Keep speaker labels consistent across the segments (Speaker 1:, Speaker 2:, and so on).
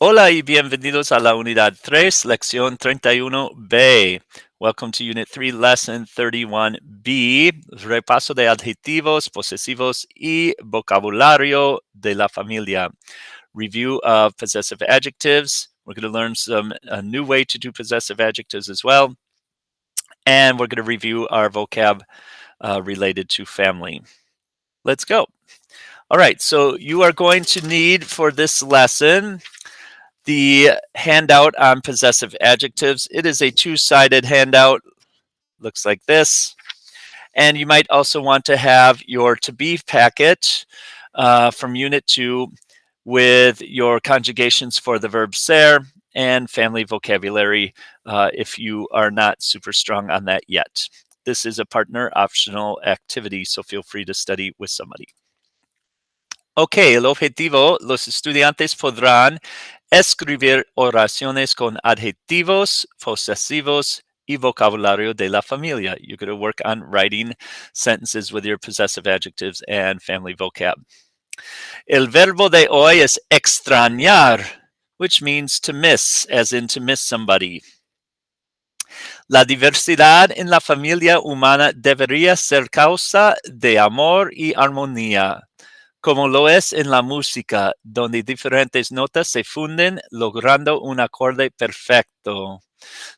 Speaker 1: Hola y bienvenidos a la unidad 3, lección 31B. Welcome to unit 3, lesson 31B, repaso de adjetivos, posesivos y vocabulario de la familia. Review of possessive adjectives. We're going to learn a new way to do possessive adjectives as well. And we're going to review our vocab related to family. Let's go. All right, so you are going to need for this lesson the handout on possessive adjectives. It is a two-sided handout, looks like this. And you might also want to have your to be packet from Unit 2 with your conjugations for the verb ser and family vocabulary if you are not super strong on that yet. This is a partner optional activity, so feel free to study with somebody. Ok, el objetivo, los estudiantes podrán escribir oraciones con adjetivos, posesivos y vocabulario de la familia. You're going to work on writing sentences with your possessive adjectives and family vocab. El verbo de hoy es extrañar, which means to miss, as in to miss somebody. La diversidad en la familia humana debería ser causa de amor y armonía, como lo es en la música, donde diferentes notas se funden logrando un acorde perfecto.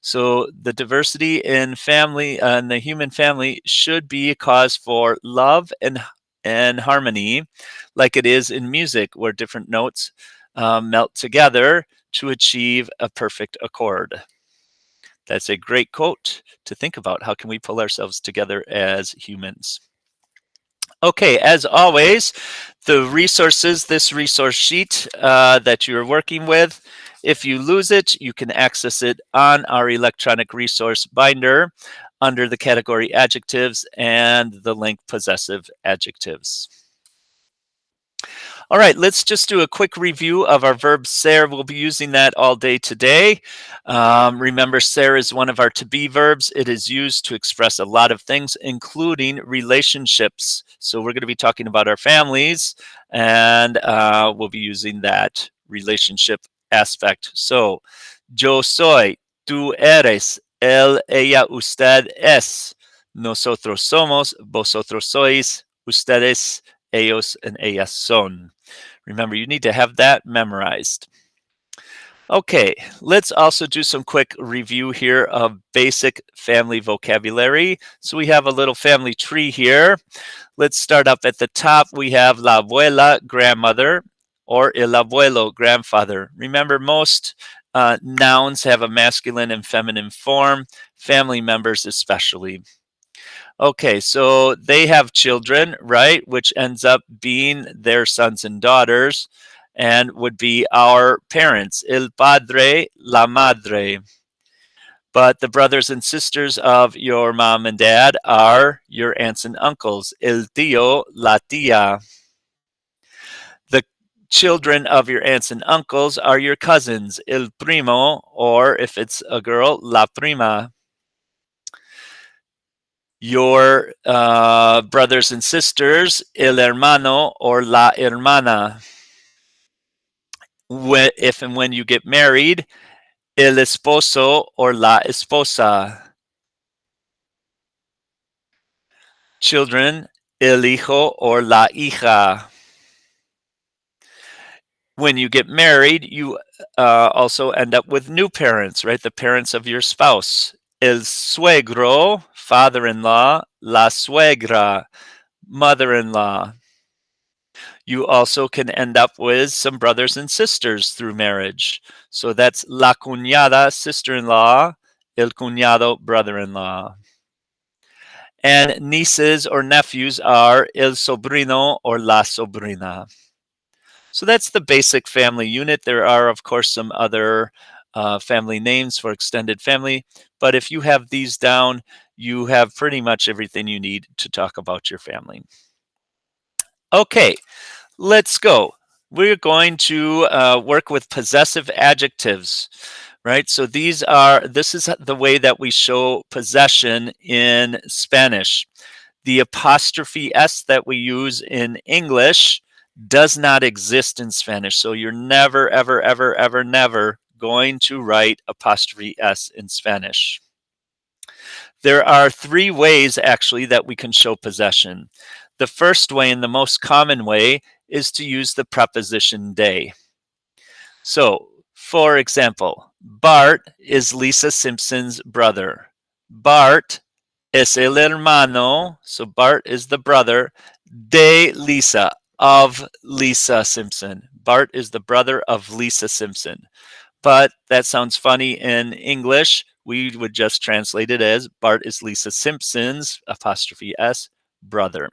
Speaker 1: So the diversity in family, in the human family, should be a cause for love and harmony, like it is in music, where different notes melt together to achieve a perfect accord. That's a great quote to think about. How can we pull ourselves together as humans? Okay, as always, the resources, this resource sheet that you're working with, if you lose it, you can access it on our electronic resource binder under the category adjectives and the link possessive adjectives. All right, let's just do a quick review of our verb ser. We'll be using that all day today. Remember, ser is one of our to-be verbs. It is used to express a lot of things, including relationships. So we're going to be talking about our families, and we'll be using that relationship aspect. So, yo soy, tú eres, él, ella, usted es. Nosotros somos, vosotros sois, ustedes, ellos, and ellas son. Remember, you need to have that memorized. Okay, let's also do some quick review here of basic family vocabulary. So we have a little family tree here. Let's start up at the top. We have la abuela, grandmother, or el abuelo, grandfather. Remember, most nouns have a masculine and feminine form, family members especially. Okay, so they have children, right, which ends up being their sons and daughters and would be our parents, el padre, la madre. But the brothers and sisters of your mom and dad are your aunts and uncles, el tío, la tía. The children of your aunts and uncles are your cousins, el primo, or if it's a girl, la prima. Your brothers and sisters, el hermano or la hermana. If and when you get married, el esposo or la esposa. Children, el hijo or la hija. When you get married, you also end up with new parents, right? The parents of your spouse. El suegro, father-in-law, la suegra, mother-in-law. You also can end up with some brothers and sisters through marriage. So that's la cuñada, sister-in-law, el cuñado, brother-in-law. And nieces or nephews are el sobrino or la sobrina. So that's the basic family unit. There are, of course, some other family names for extended family. But if you have these down, you have pretty much everything you need to talk about your family. Okay, let's go. We're going to work with possessive adjectives, right? So this is the way that we show possession in Spanish. The apostrophe S that we use in English does not exist in Spanish. So you're never, ever, ever, ever, never going to write apostrophe S in Spanish. There are three ways actually that we can show possession. The first way and the most common way is to use the preposition de. So, for example, Bart is Lisa Simpson's brother. Bart es el hermano, so Bart is the brother, de Lisa, of Lisa Simpson. Bart is the brother of Lisa Simpson. But that sounds funny in English. We would just translate it as Bart is Lisa Simpson's, apostrophe S, brother.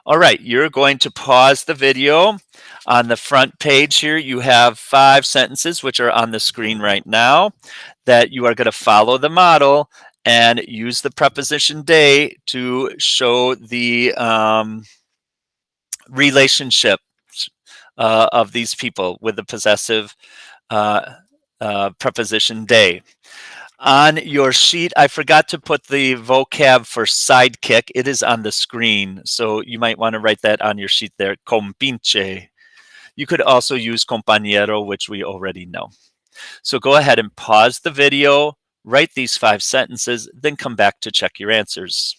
Speaker 1: All right, you're going to pause the video. On the front page here, you have 5 sentences, which are on the screen right now, that you are going to follow the model and use the preposition de to show the relationship of these people with the possessive preposition de. On your sheet, I forgot to put the vocab for sidekick. It is on the screen, so you might want to write that on your sheet there, compinche. You could also use compañero, which we already know. So go ahead and pause the video, write these 5 sentences, then come back to check your answers.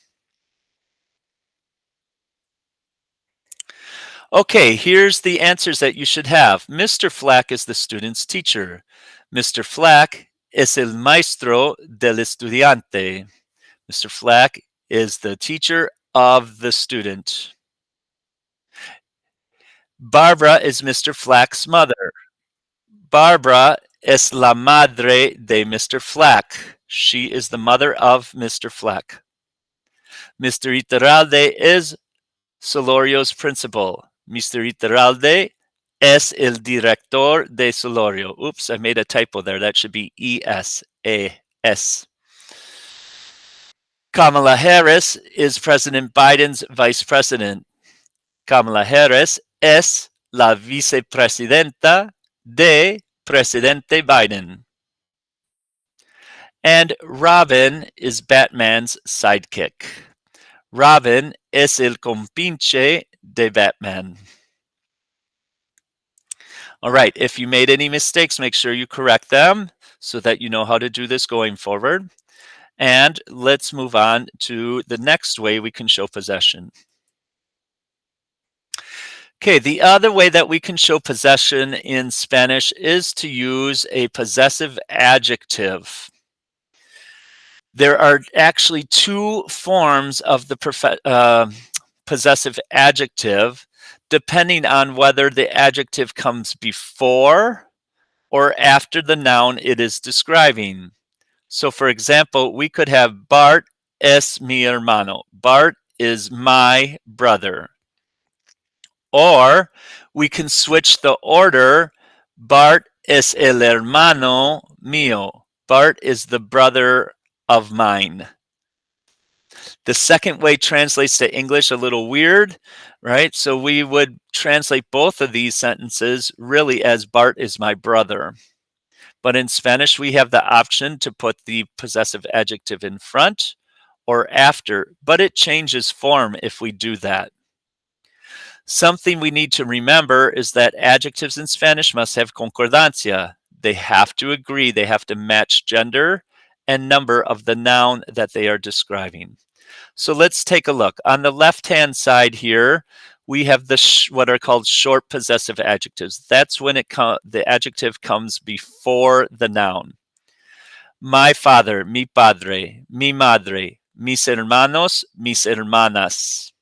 Speaker 1: Okay, here's the answers that you should have. Mr. Flack is the student's teacher. Mr. Flack es el maestro del estudiante. Mr. Flack is the teacher of the student. Barbara is Mr. Flack's mother. Barbara es la madre de Mr. Flack. She is the mother of Mr. Flack. Mr. Iturralde is Solorio's principal. Mr. Iturralde es el director de Solorio. Oops, I made a typo there. That should be E-S-A-S. Kamala Harris is President Biden's vice president. Kamala Harris es la vicepresidenta de Presidente Biden. And Robin is Batman's sidekick. Robin es el compinche de Batman. All right, if you made any mistakes, make sure you correct them so that you know how to do this going forward. And let's move on to the next way we can show possession. Okay, the other way that we can show possession in Spanish is to use a possessive adjective. There are actually 2 forms of the possessive adjective, depending on whether the adjective comes before or after the noun it is describing. So for example, we could have Bart es mi hermano. Bart is my brother. Or we can switch the order. Bart es el hermano mío. Bart is the brother of mine. The second way translates to English a little weird, right? So we would translate both of these sentences really as Bart is my brother. But in Spanish, we have the option to put the possessive adjective in front or after, but it changes form if we do that. Something we need to remember is that adjectives in Spanish must have concordancia. They have to agree, they have to match gender and number of the noun that they are describing. So let's take a look. On the left-hand side here, we have the what are called short possessive adjectives. That's when the adjective comes before the noun. My father, mi padre, mi madre, mis hermanos, mis hermanas.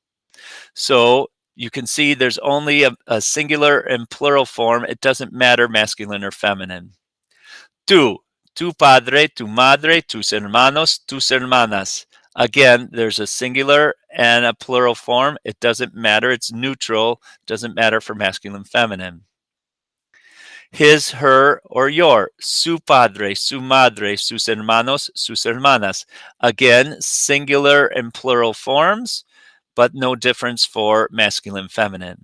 Speaker 1: So you can see there's only a singular and plural form. It doesn't matter masculine or feminine. Tu padre, tu madre, tus hermanos, tus hermanas. Again, there's a singular and a plural form. It doesn't matter. It's neutral. It doesn't matter for masculine, feminine. His, her, or your. Su padre, su madre, sus hermanos, sus hermanas. Again, singular and plural forms, but no difference for masculine, feminine.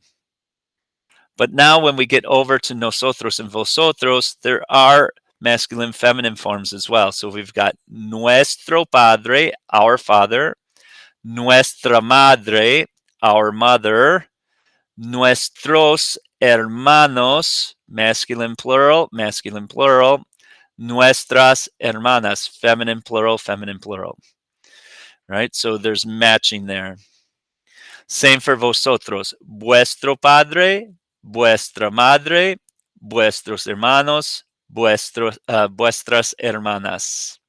Speaker 1: But now when we get over to nosotros and vosotros, there are masculine, feminine forms as well. So we've got nuestro padre, our father, nuestra madre, our mother, Nuestros hermanos, masculine plural, nuestras hermanas, feminine plural, right? So there's matching there. Same for vosotros, vuestro padre, vuestra madre, vuestros hermanos, vuestras hermanas.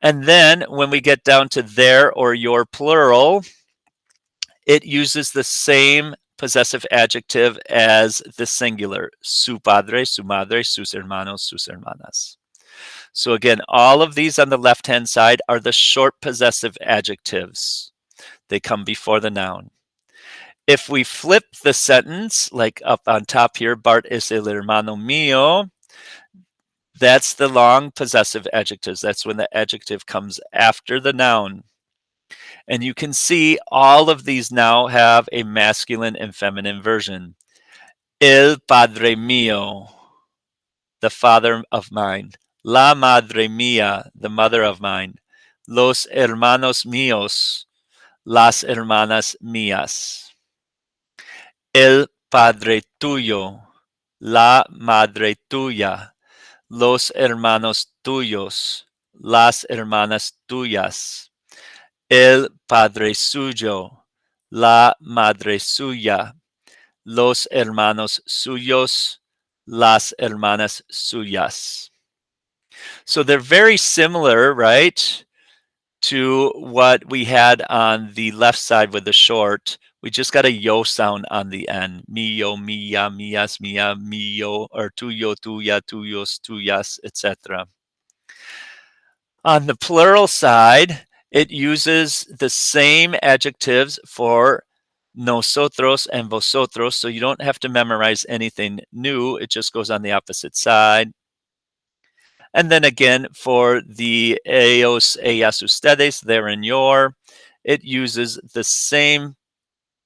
Speaker 1: And then when we get down to their or your plural, it uses the same possessive adjective as the singular, su padre, su madre, sus hermanos, sus hermanas. So again, all of these on the left-hand side are the short possessive adjectives. They come before the noun. If we flip the sentence, like up on top here, Bart es el hermano mío, that's the long possessive adjectives. That's when the adjective comes after the noun. And you can see all of these now have a masculine and feminine version. El padre mío, the father of mine. La madre mía, the mother of mine. Los hermanos míos, las hermanas mías. El padre tuyo, la madre tuya, los hermanos tuyos, las hermanas tuyas. El padre suyo, la madre suya, los hermanos suyos, las hermanas suyas. So they're very similar, right, to what we had on the left side with the short. We just got a yo sound on the end. Mío, mía, mías, mía, mío, or tuyo, tuya, tuyos, tuyas, etc. On the plural side, it uses the same adjectives for nosotros and vosotros, so you don't have to memorize anything new. It just goes on the opposite side. And then again, for the ellos, ellas, ustedes, their and your, it uses the same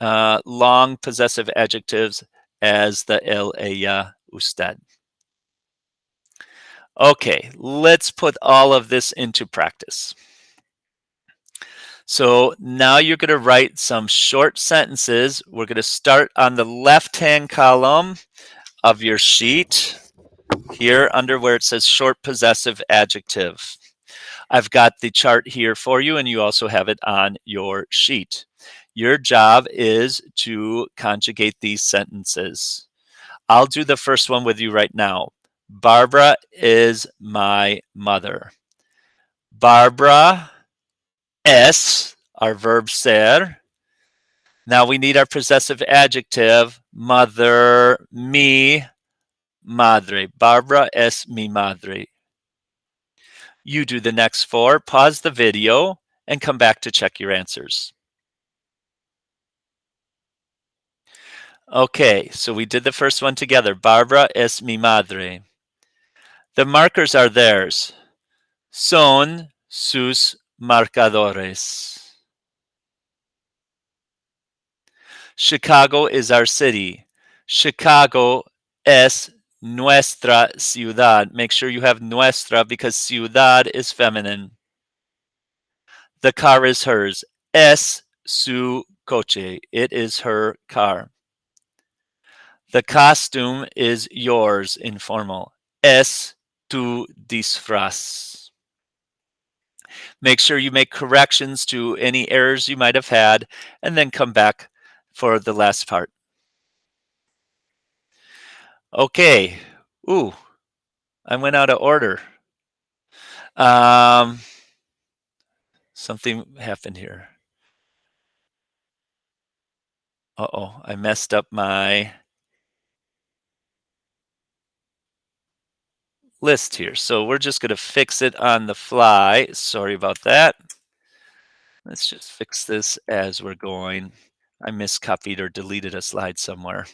Speaker 1: long possessive adjectives as the el, ella, usted. Okay, let's put all of this into practice. So now you're going to write some short sentences. We're going to start on the left-hand column of your sheet here under where it says short possessive adjective. I've got the chart here for you, and you also have it on your sheet. Your job is to conjugate these sentences. I'll do the first one with you right now. Barbara is my mother. Barbara es, our verb ser. Now we need our possessive adjective, mother, mi, madre. Barbara es mi madre. You do the next four, pause the video, and come back to check your answers. Okay, so we did the first one together. Barbara es mi madre. The markers are theirs. Son sus marcadores. Chicago is our city. Chicago es nuestra ciudad. Make sure you have nuestra because ciudad is feminine. The car is hers. Es su coche. It is her car. The costume is yours, informal. Es tu disfraz. Make sure you make corrections to any errors you might have had, and then come back for the last part. Okay. Ooh, I went out of order. Something happened here. Uh-oh, I messed up my list here. So we're just going to fix it on the fly. Sorry about that. Let's just fix this as we're going. I miscopied or deleted a slide somewhere.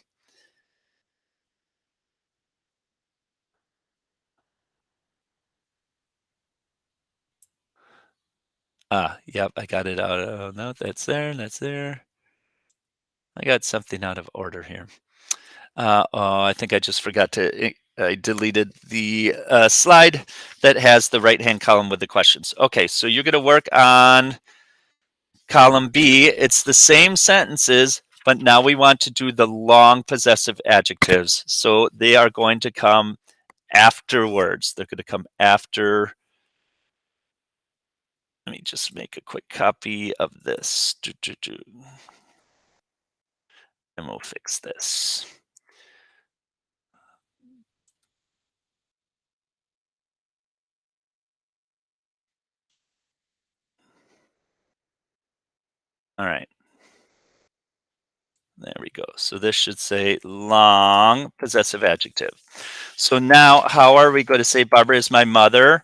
Speaker 1: Yep, I got it out. Oh, no, that's there, that's there. I got something out of order here. Oh, I think I just forgot to, I deleted the slide that has the right-hand column with the questions. Okay, so you're going to work on column B. It's the same sentences, But now we want to do the long possessive adjectives. So they are going to come afterwards. They're going to come after. Let me just make a quick copy of this. And we'll fix this. All right. There we go. So this should say long possessive adjective. So now how are we going to say Barbara is my mother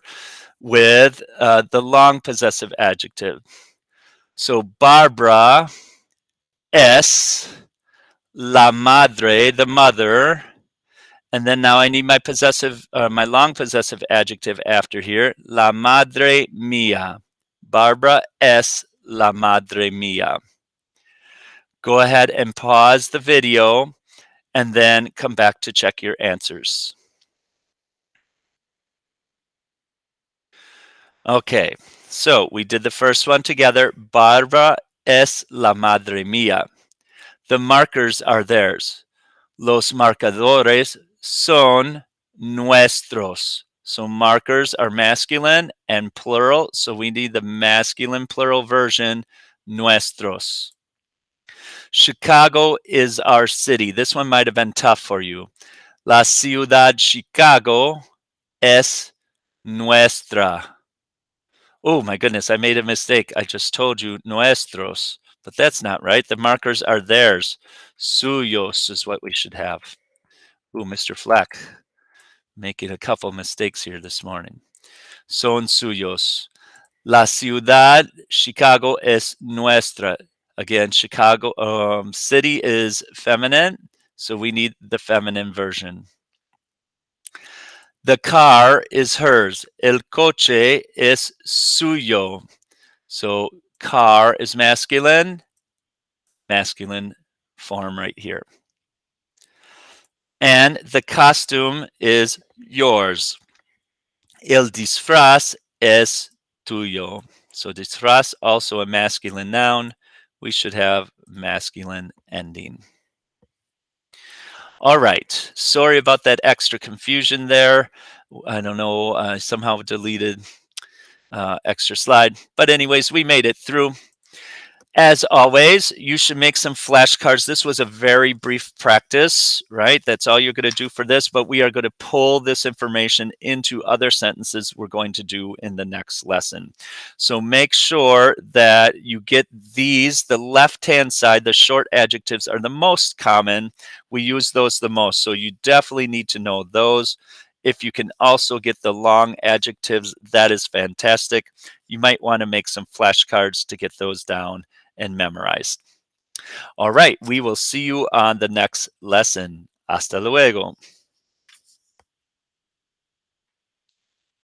Speaker 1: with the long possessive adjective? So Barbara es la madre, the mother. And then now I need my possessive, my long possessive adjective after here. La madre mía. Barbara es la madre mía. Go ahead and pause the video and then come back to check your answers. Okay, so we did the first one together. Barbara es la madre mía. The markers are theirs. Los marcadores son nuestros. So markers are masculine and plural, so we need the masculine plural version, nuestros. Chicago is our city. This one might have been tough for you. La ciudad Chicago es nuestra. Oh my goodness, I made a mistake. I just told you nuestros, but that's not right. The markers are theirs. Suyos is what we should have. Ooh, Mr. Flack, making a couple mistakes here this morning. Son suyos. La ciudad Chicago es nuestra. Again, Chicago city is feminine, so we need the feminine version. The car is hers. El coche es suyo. So car is masculine form right here. And the costume is yours. El disfraz es tuyo. So disfraz, also a masculine noun. We should have masculine ending. All right. Sorry about that extra confusion there. I don't know. I somehow deleted extra slide. But anyways, we made it through. As always, you should make some flashcards. This was a very brief practice, right? That's all you're going to do for this, but we are going to pull this information into other sentences we're going to do in the next lesson. So make sure that you get these. The left-hand side, the short adjectives are the most common. We use those the most, so you definitely need to know those. If you can also get the long adjectives, that is fantastic. You might want to make some flashcards to get those down and memorized. All right, we will see you on the next lesson. Hasta luego.